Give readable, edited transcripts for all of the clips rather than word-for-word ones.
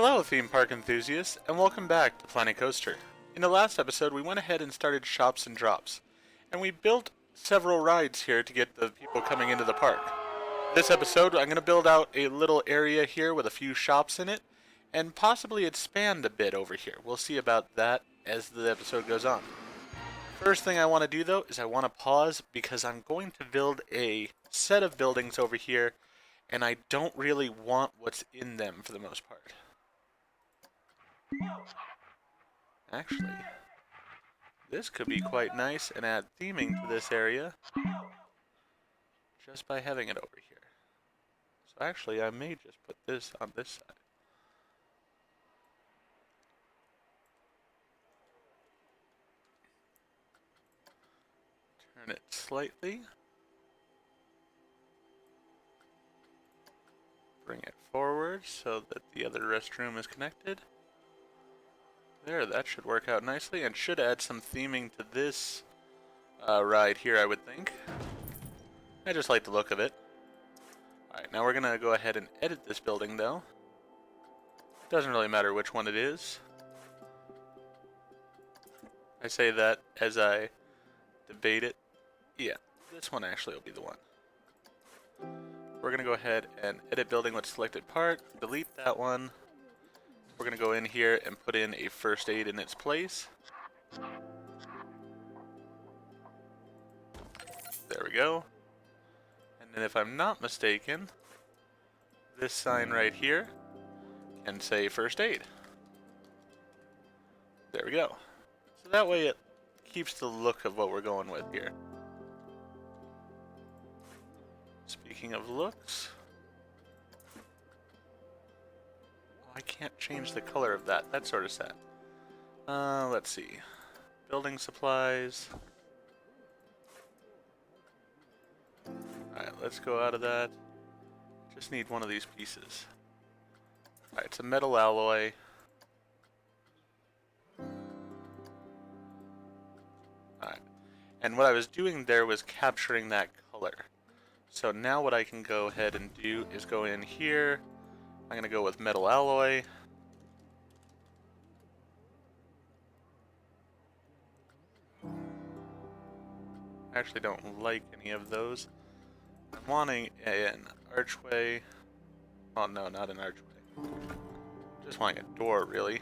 Hello theme park enthusiasts, and welcome back to Planet Coaster. In the last episode we went ahead and started shops and drops, and we built several rides here to get the people coming into the park. This episode I'm going to build out a little area here with a few shops in it, and possibly expand a bit over here. We'll see about that as the episode goes on. First thing I want to do though is I want to pause because I'm going to build a set of buildings over here, and I don't really want what's in them for the most part. Actually, this could be quite nice and add theming to this area just by having it over here. So actually, I may just put this on this side. Turn it slightly. Bring it forward so that the other restroom is connected. There, that should work out nicely and should add some theming to this ride here, I would think. I just like the look of it. Alright, now we're going to go ahead and edit this building though. Doesn't really matter which one it is. I say that as I debate it. Yeah, this one actually will be the one. We're going to go ahead and edit building with selected part, delete that one. We're going to go in here and put in a first aid in its place. There we go. And then if I'm not mistaken, this sign right here can say first aid. There we go. So that way it keeps the look of what we're going with here. Speaking of looks, I can't change the color of that. That's sort of sad. Let's see. Building supplies. Alright, let's go out of that. Just need one of these pieces. Alright, it's a metal alloy. Alright. And what I was doing there was capturing that color. So now what I can go ahead and do is go in here. I'm going to go with metal alloy. I actually don't like any of those. I'm wanting an archway. Oh no, not an archway. Just wanting a door, really.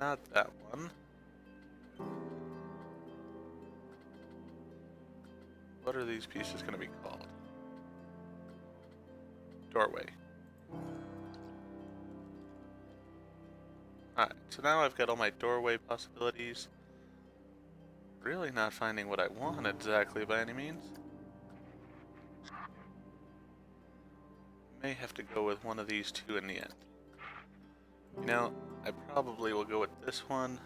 Not that one. What are these pieces going to be called? Doorway. Alright, so now I've got all my doorway possibilities. Really not finding what I want exactly by any means. May have to go with one of these two in the end. You know, I probably will go with this one.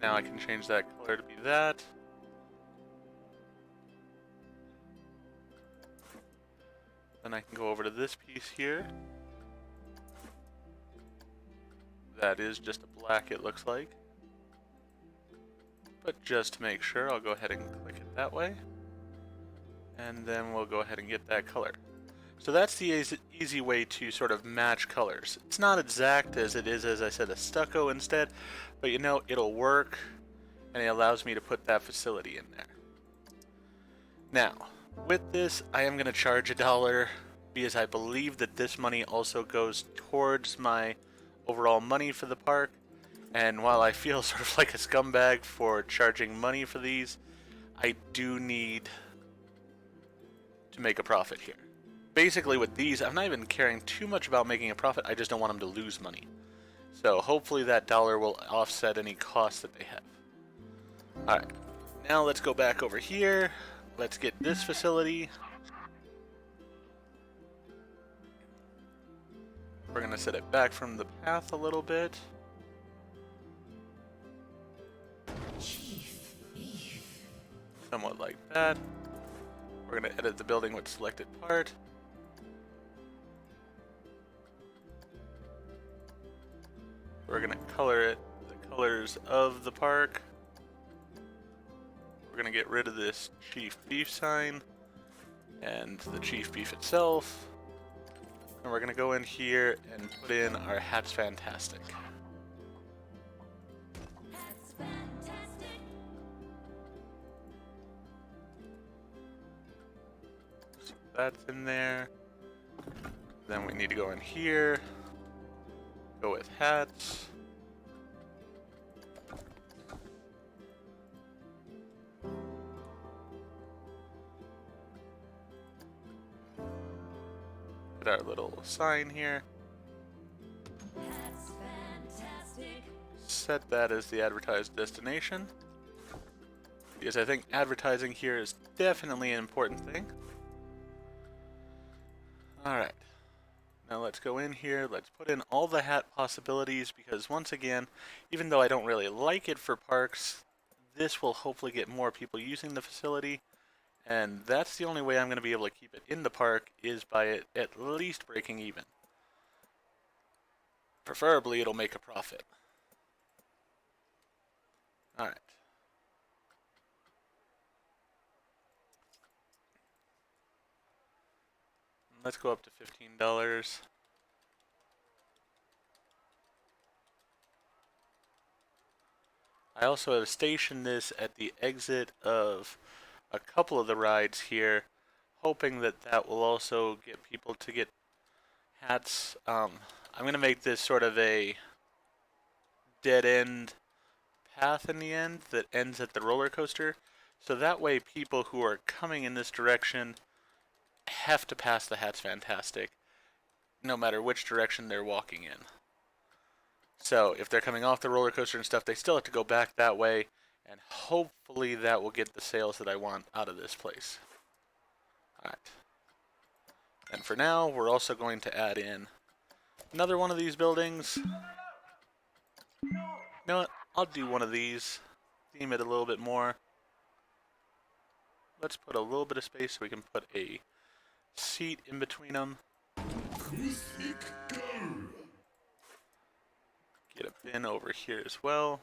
Now I can change that color to be that. Then I can go over to this piece here. That is just a black, it looks like. But just to make sure, I'll go ahead and click it that way. And then we'll go ahead and get that color. So that's the easy way to sort of match colors. It's not exact as it is, as I said, a stucco instead. But you know, it'll work. And it allows me to put that facility in there. Now, with this, I am going to charge $1 because I believe that this money also goes towards my overall money for the park. And while I feel sort of like a scumbag for charging money for these, I do need to make a profit here. Basically with these, I'm not even caring too much about making a profit, I just don't want them to lose money. So hopefully that dollar will offset any costs that they have. Alright, now let's go back over here. Let's get this facility. We're going to set it back from the path a little bit. Somewhat like that. We're going to edit the building with selected part. We're going to color it the colors of the park. we're going to get rid of this Chief Beef sign and the Chief Beef itself. And we're going to go in here and put in our Hat's Fantastic. So that's in there. Then we need to go in here, go with hats. Our little sign here. That's fantastic. Set that as the advertised destination, because I think advertising here is definitely an important thing. Alright, now let's go in here, let's put in all the hat possibilities, because once again, even though I don't really like it for parks, this will hopefully get more people using the facility. And that's the only way I'm going to be able to keep it in the park, is by it at least breaking even. Preferably it'll make a profit. Alright. Let's go up to $15. I also have stationed this at the exit of a couple of the rides here, hoping that that will also get people to get hats. I'm going to make this sort of a dead-end path in the end that ends at the roller coaster, so that way people who are coming in this direction have to pass the Hat's Fantastic, no matter which direction they're walking in. So if they're coming off the roller coaster and stuff, they still have to go back that way, and hopefully that will get the sales that I want out of this place. Alright. And for now, we're also going to add in another one of these buildings. You know what? I'll do one of these. Theme it a little bit more. Let's put a little bit of space so we can put a seat in between them. Get a bin over here as well.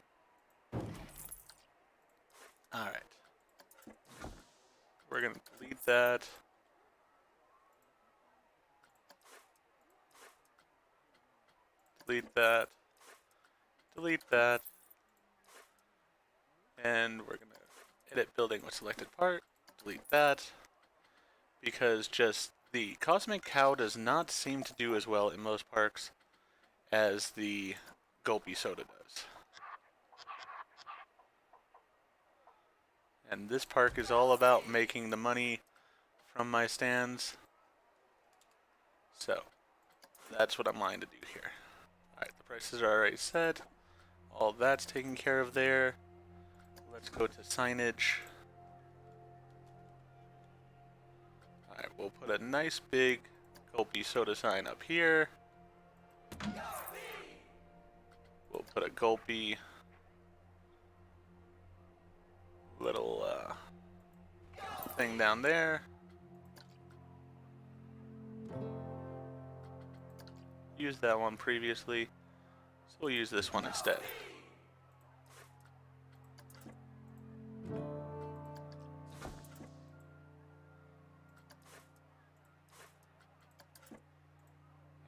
Alright. We're going to delete that. Delete that. Delete that. And we're going to edit building with selected part. Delete that. Because just the Cosmic Cow does not seem to do as well in most parks as the Gulpy Soda does. And this park is all about making the money from my stands. So, that's what I'm wanting to do here. Alright, the prices are already set. All that's taken care of there. Let's go to signage. Alright, we'll put a nice big Gulpy Soda sign up here. We'll put a Gulpy little thing down there. Used that one previously, so we'll use this one instead.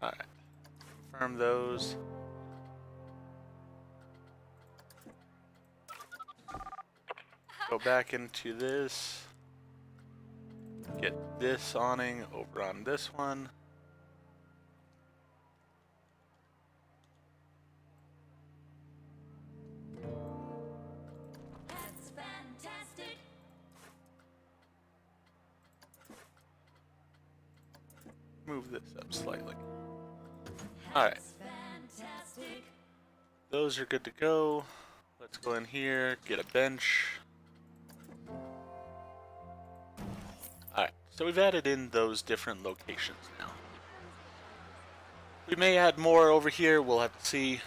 Alright, confirm those. Go back into this. Get this awning over on this one. That's fantastic. Move this up slightly. Alright. Fantastic. Those are good to go. Let's go in here, get a bench. Alright, so we've added in those different locations now. We may add more over here, we'll have to see.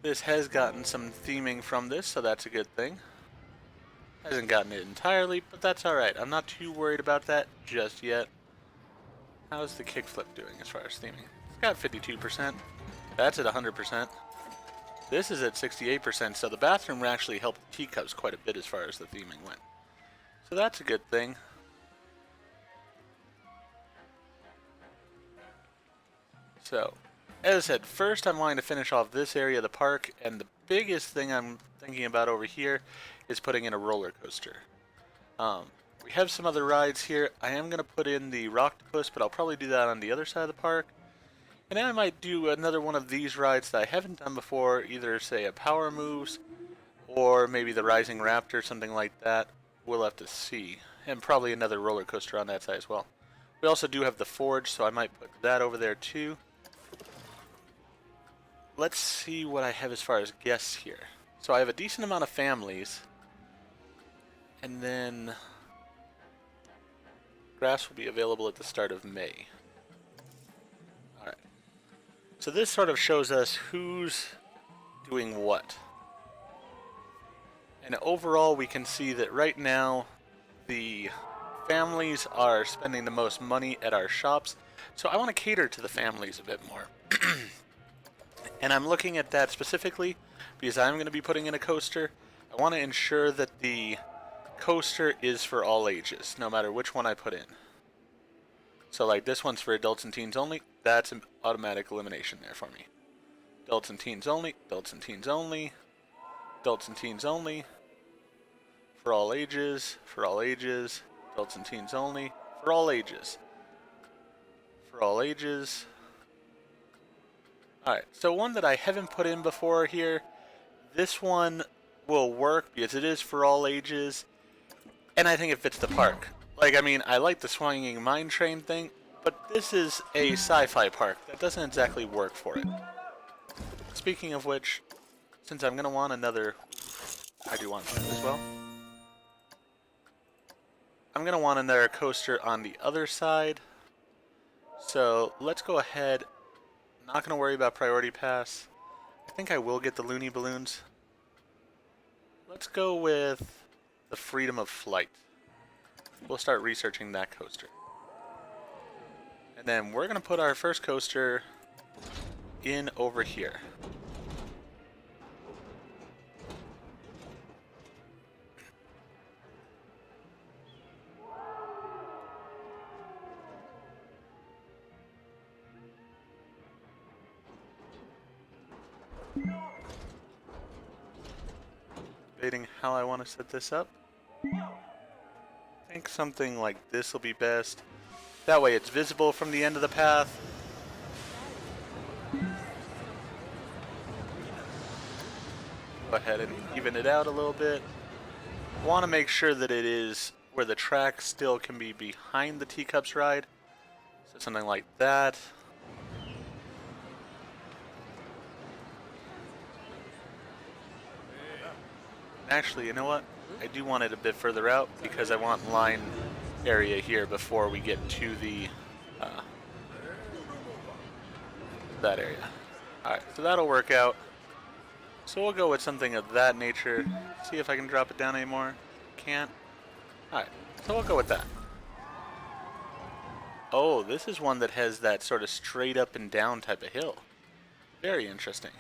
This has gotten some theming from this, so that's a good thing. Hasn't gotten it entirely, but that's alright. I'm not too worried about that just yet. How's the kickflip doing as far as theming? It's got 52%. That's at 100%. This is at 68%, so the bathroom actually helped the teacups quite a bit as far as the theming went. So that's a good thing. So, as I said, first I'm wanting to finish off this area of the park, and the biggest thing I'm thinking about over here is putting in a roller coaster. We have some other rides here. I am going to put in the Rocktopus, but I'll probably do that on the other side of the park. And then I might do another one of these rides that I haven't done before, either say a Power Moves, or maybe the Rising Raptor, something like that. We'll have to see. And probably another roller coaster on that side as well. We also do have the Forge, so I might put that over there too. Let's see what I have as far as guests here. So I have a decent amount of families. And then grass will be available at the start of May. Alright. So this sort of shows us who's doing what. And overall we can see that right now the families are spending the most money at our shops. So I want to cater to the families a bit more. And I'm looking at that specifically because I'm going to be putting in a coaster. I want to ensure that the coaster is for all ages, no matter which one I put in. So like this one's for adults and teens only. That's an automatic elimination there for me. Adults and teens only, adults and teens only, adults and teens only, for all ages, adults and teens only, for all ages, for all ages. Alright, so one that I haven't put in before here, this one will work because it is for all ages, and I think it fits the park. Like, I mean, I like the swinging mine train thing, but this is a sci-fi park. That doesn't exactly work for it. Speaking of which, since I'm going to want another... I do want that as well. I'm going to want another coaster on the other side. So, let's go ahead. Not going to worry about Priority Pass. I think I will get the Looney Balloons. Let's go with the Freedom of Flight. We'll start researching that coaster. And then we're going to put our first coaster in over here. Debating how I want to set this up. I think something like this will be best. That way it's visible from the end of the path. Go ahead and even it out a little bit. I want to make sure that it is where the track still can be behind the Teacups ride. So something like that. Actually, you know what? I do want it a bit further out because I want line area here before we get to the that area. Alright, so that'll work out. So we'll go with something of that nature. See if I can drop it down anymore. Can't. Alright, so we'll go with that. Oh, this is one that has that sort of straight up and down type of hill. Very interesting.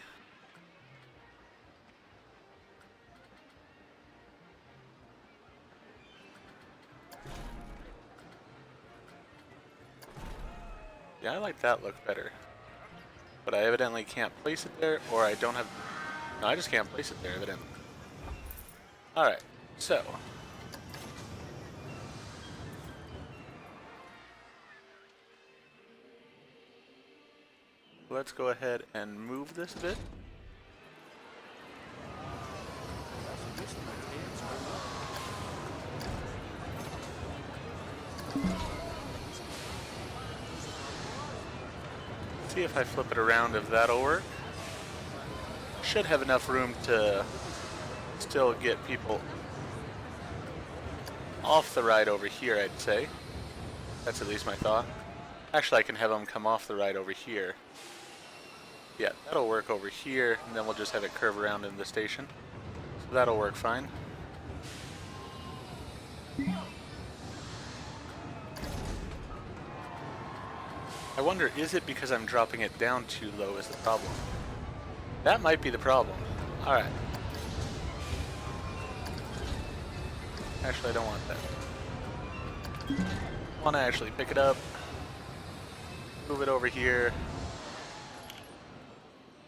Yeah, I like that look better. But I evidently can't place it there, or I don't have... No, I just can't place it there, evidently. Alright, so... let's go ahead and move this a bit. See if I flip it around if that'll work. Should have enough room to still get people off the ride over here, I'd say. That's at least my thought. Actually, I can have them come off the ride over here. Yeah, that'll work over here, and then we'll just have it curve around in the station. So that'll work fine. I wonder, is it because I'm dropping it down too low is the problem? That might be the problem. Alright. Actually, I don't want that. I want to actually pick it up. Move it over here.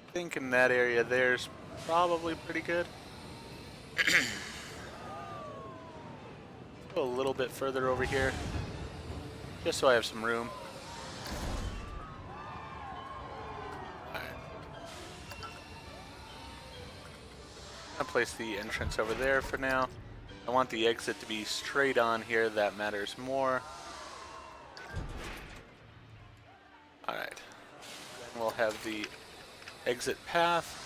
I think in that area there's probably pretty good. Go a little bit further over here. Just so I have some room. Alright. I'll place the entrance over there for now. I want the exit to be straight on here. That matters more. Alright. Then we'll have the exit path.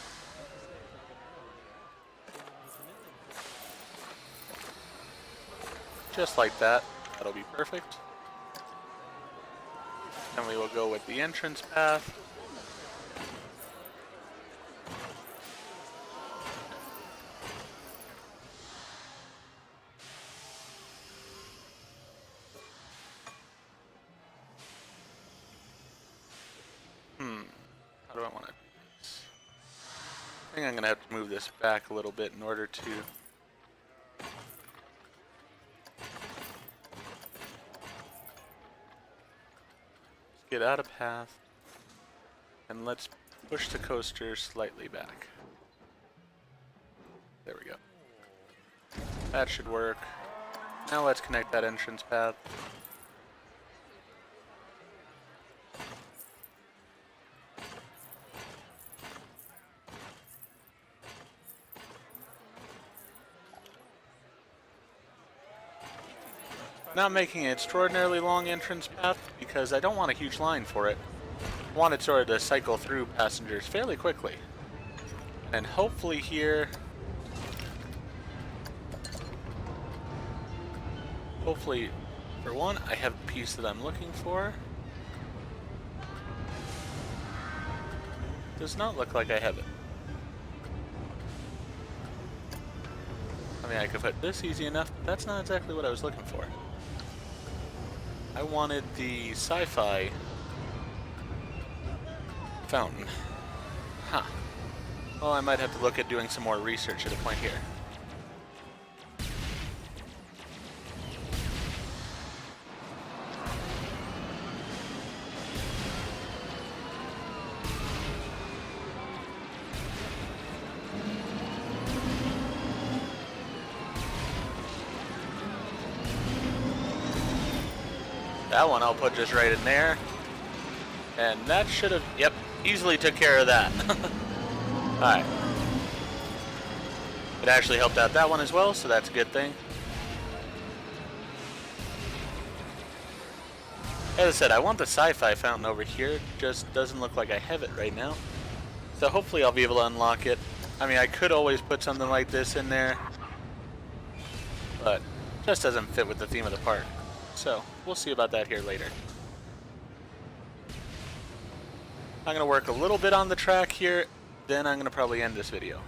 Just like that. That'll be perfect. Then we will go with the entrance path. How do I want to do this? I think I'm going to have to move this back a little bit in order to get out of path, and let's push the coaster slightly back. There we go. That should work. Now let's connect that entrance path. Not making an extraordinarily long entrance path because I don't want a huge line for it. I want it sort of to cycle through passengers fairly quickly. And hopefully here... Hopefully, for one, I have the piece that I'm looking for. Does not look like I have it. I mean, I could put this easy enough, but that's not exactly what I was looking for. I wanted the sci-fi fountain. Huh. Well, I might have to look at doing some more research at a point here. That one I'll put just right in there. And that should have, yep, easily took care of that. Alright. It actually helped out that one as well, so that's a good thing. As I said, I want the sci-fi fountain over here. Just doesn't look like I have it right now. So hopefully I'll be able to unlock it. I mean, I could always put something like this in there, but it just doesn't fit with the theme of the park. So, we'll see about that here later. I'm going to work a little bit on the track here, then I'm going to probably end this video.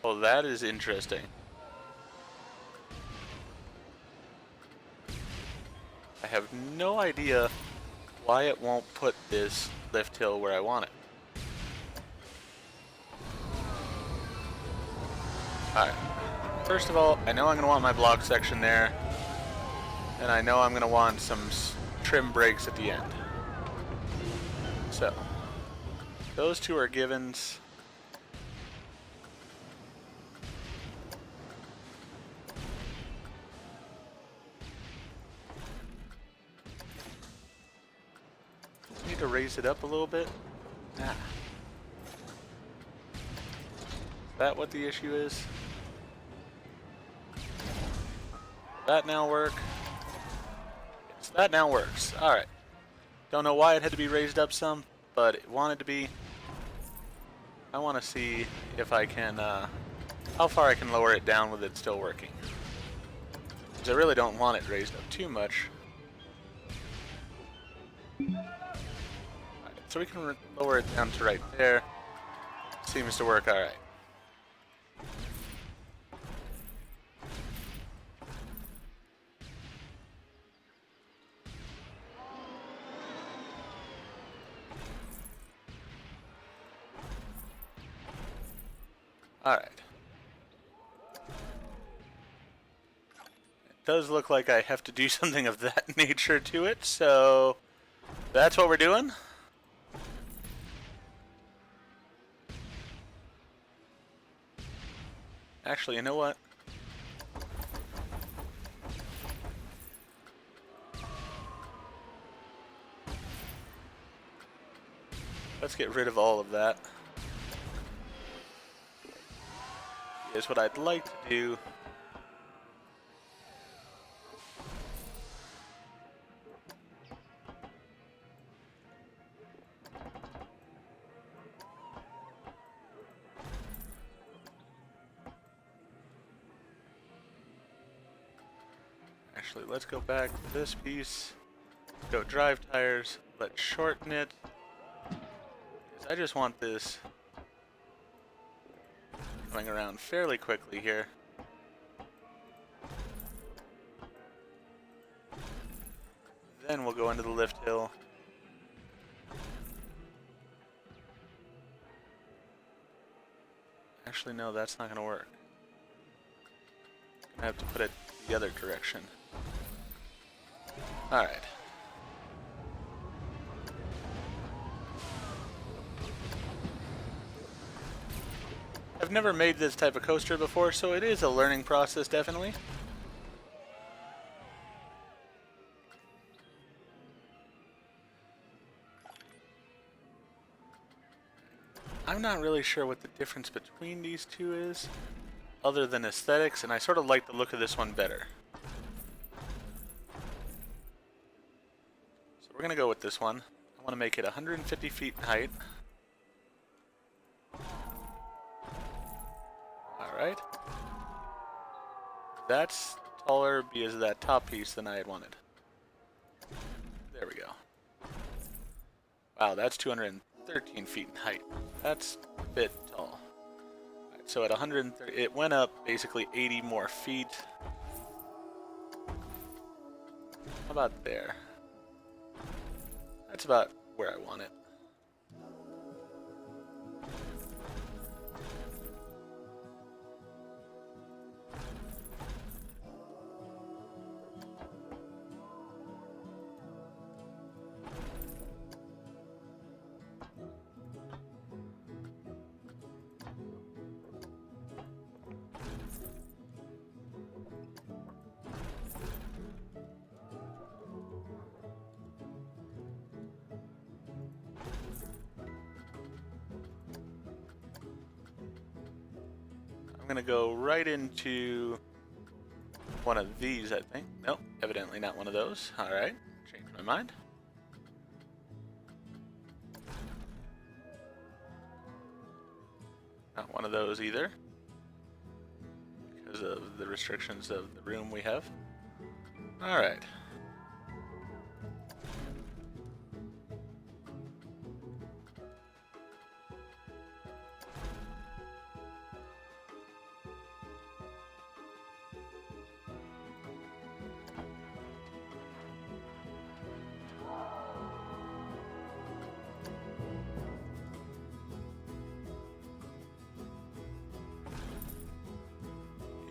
Well, that is interesting. I have no idea why it won't put this lift hill where I want it. Alright. First of all, I know I'm going to want my block section there. And I know I'm going to want some trim brakes at the end. So, those two are givens. Need to raise it up a little bit. Ah. Is that what the issue is? That now work? Yes, that now works. Alright. Don't know why it had to be raised up some, but it wanted to be. I want to see if I can, how far I can lower it down with it still working. Because I really don't want it raised up too much. So we can lower it down to right there. Seems to work alright. Alright. It does look like I have to do something of that nature to it, so that's what we're doing. Actually, you know what? Let's get rid of all of that. Is what I'd like to do. Actually, let's go back to this piece. Go drive tires. Let's shorten it. Because I just want this coming around fairly quickly here. Then we'll go into the lift hill. Actually, no, that's not going to work. I have to put it the other direction. Alright. I've never made this type of coaster before, so it is a learning process, definitely. I'm not really sure what the difference between these two is, other than aesthetics, and I sort of like the look of this one better. So we're going to go with this one. I want to make it 150 feet in height. Alright. That's taller because of that top piece than I had wanted. There we go. Wow, that's 213 feet in height. That's a bit tall. Right, so at 130, it went up basically 80 more feet. How about there? That's about where I want it. I'm gonna go right into one of these, I think. Nope, evidently not one of those. Alright, changed my mind. Not one of those either, because of the restrictions of the room we have. Alright.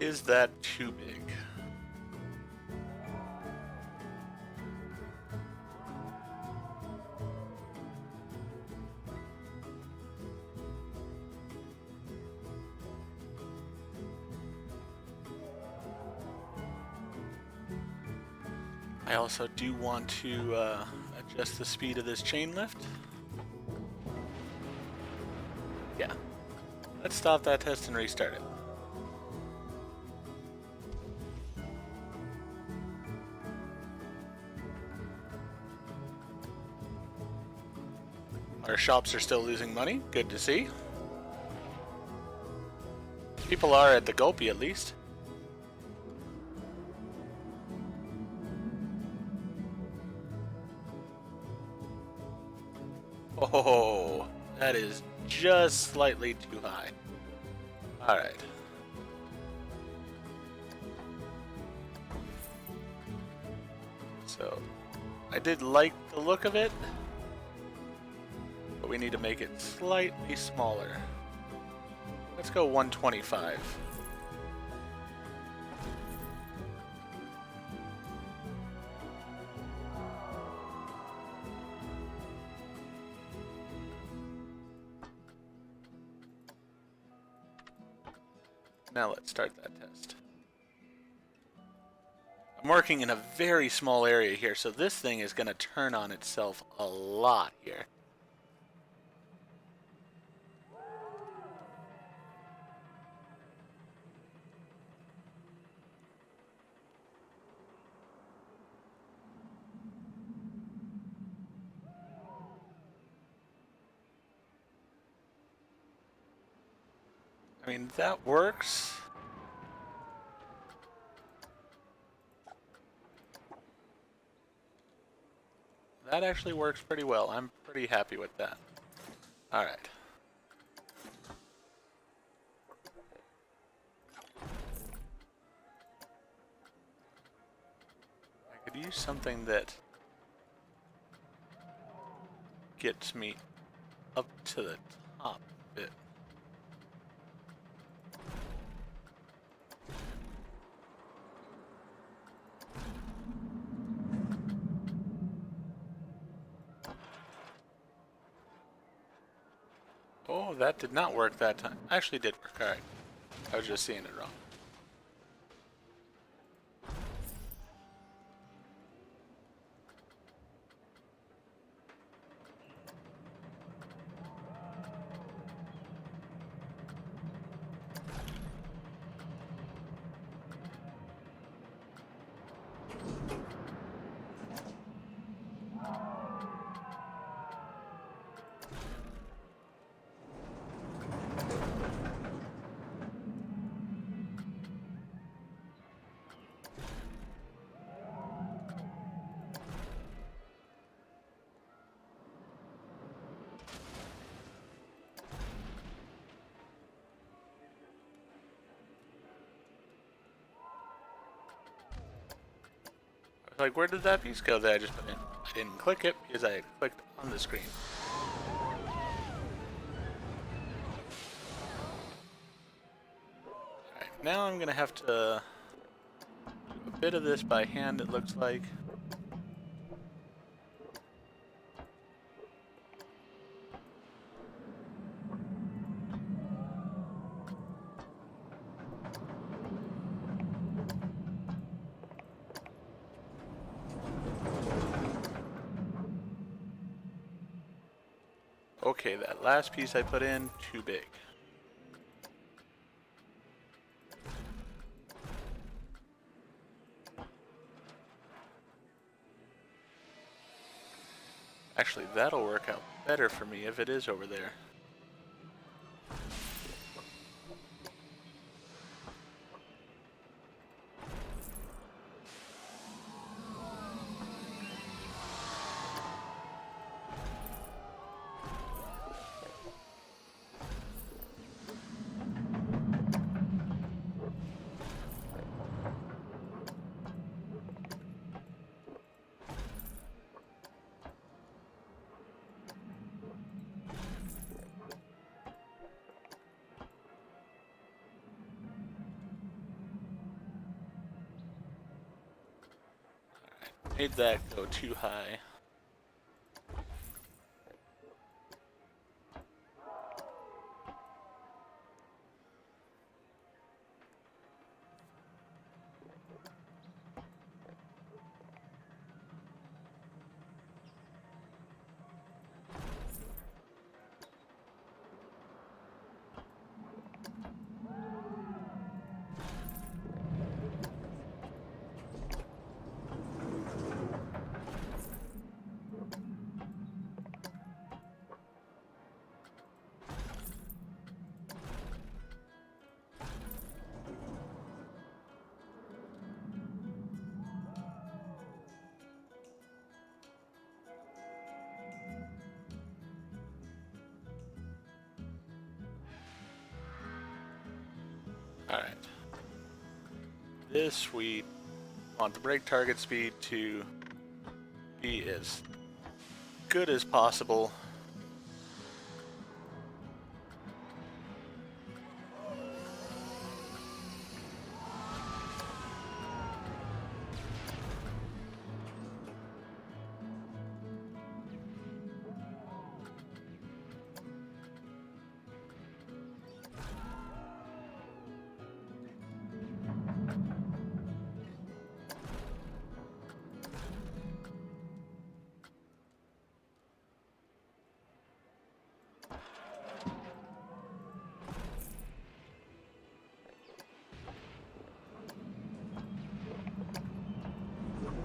Is that too big? I also do want to adjust the speed of this chain lift. Yeah. Let's stop that test and restart it. Our shops are still losing money. Good to see. People are at the Gulpy at least. Oh, that is just slightly too high. Alright. So, I did like the look of it, but we need to make it slightly smaller. Let's go 125. Now let's start that test. I'm working in a very small area here, so this thing is going to turn on itself a lot here. I mean, that works. That actually works pretty well. I'm pretty happy with that. Alright. I could use something that gets me up to the top a bit. Oh, that did not work that time. Actually did work, alright. I was just seeing it wrong. Like, where did that piece go that I just put in? I didn't click it because I clicked on the screen. Alright, now I'm gonna have to do a bit of this by hand, it looks like. Okay, that last piece I put in, too big. Actually, that'll work out better for me if it is over there. Made that go too high. Alright. This we want the brake target speed to be as good as possible.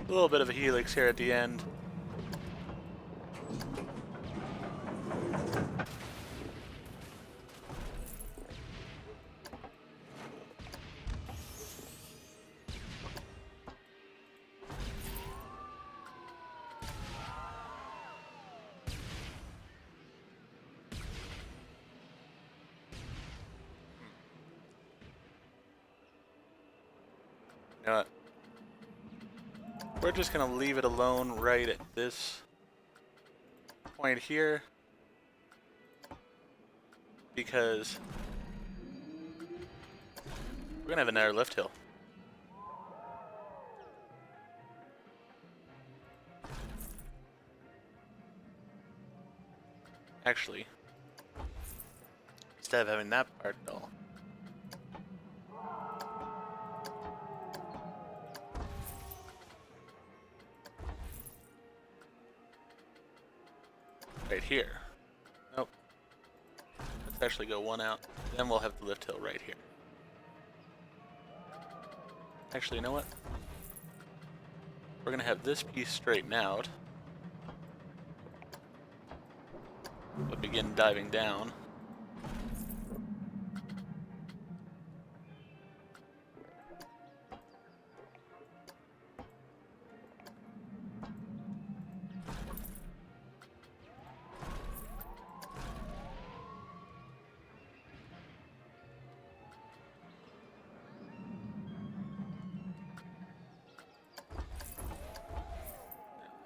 A little bit of a helix here at the end. You know what? We're just gonna leave it alone right at this point here, because we're gonna have another lift hill. Actually, instead of having that part dull, right here. Nope. Let's actually go one out. Then we'll have the lift hill right here. Actually, you know what? We're gonna have this piece straightened out. We'll begin diving down.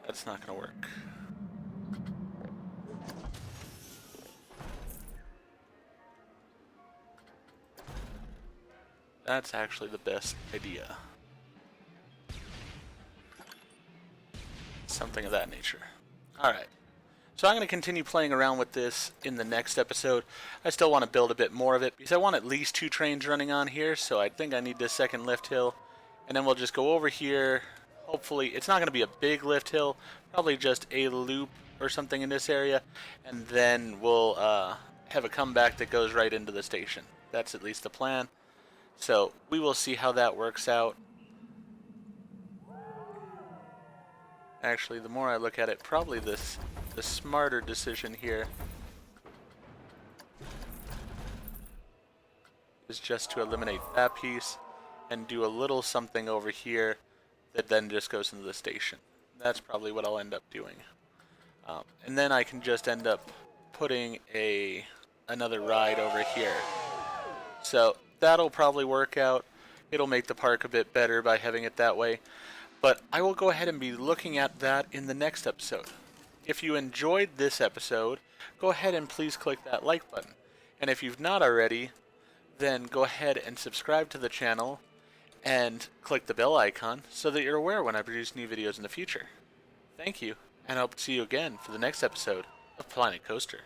That's not gonna work. That's actually the best idea. Something of that nature. Alright. So I'm going to continue playing around with this in the next episode. I still want to build a bit more of it, because I want at least 2 trains running on here, so I think I need this second lift hill. And then we'll just go over here. Hopefully, it's not going to be a big lift hill, probably just a loop or something in this area. And then we'll have a comeback that goes right into the station. That's at least the plan. So we will see how that works out. Actually, the more I look at it, probably the smarter decision here is just to eliminate that piece and do a little something over here that then just goes into the station. That's probably what I'll end up doing. And then I can just end up putting another ride over here. So that'll probably work out. It'll make the park a bit better by having it that way. But I will go ahead and be looking at that in the next episode. If you enjoyed this episode, go ahead and please click that like button. And if you've not already, then go ahead and subscribe to the channel and click the bell icon so that you're aware when I produce new videos in the future. Thank you, and I hope to see you again for the next episode of Planet Coaster.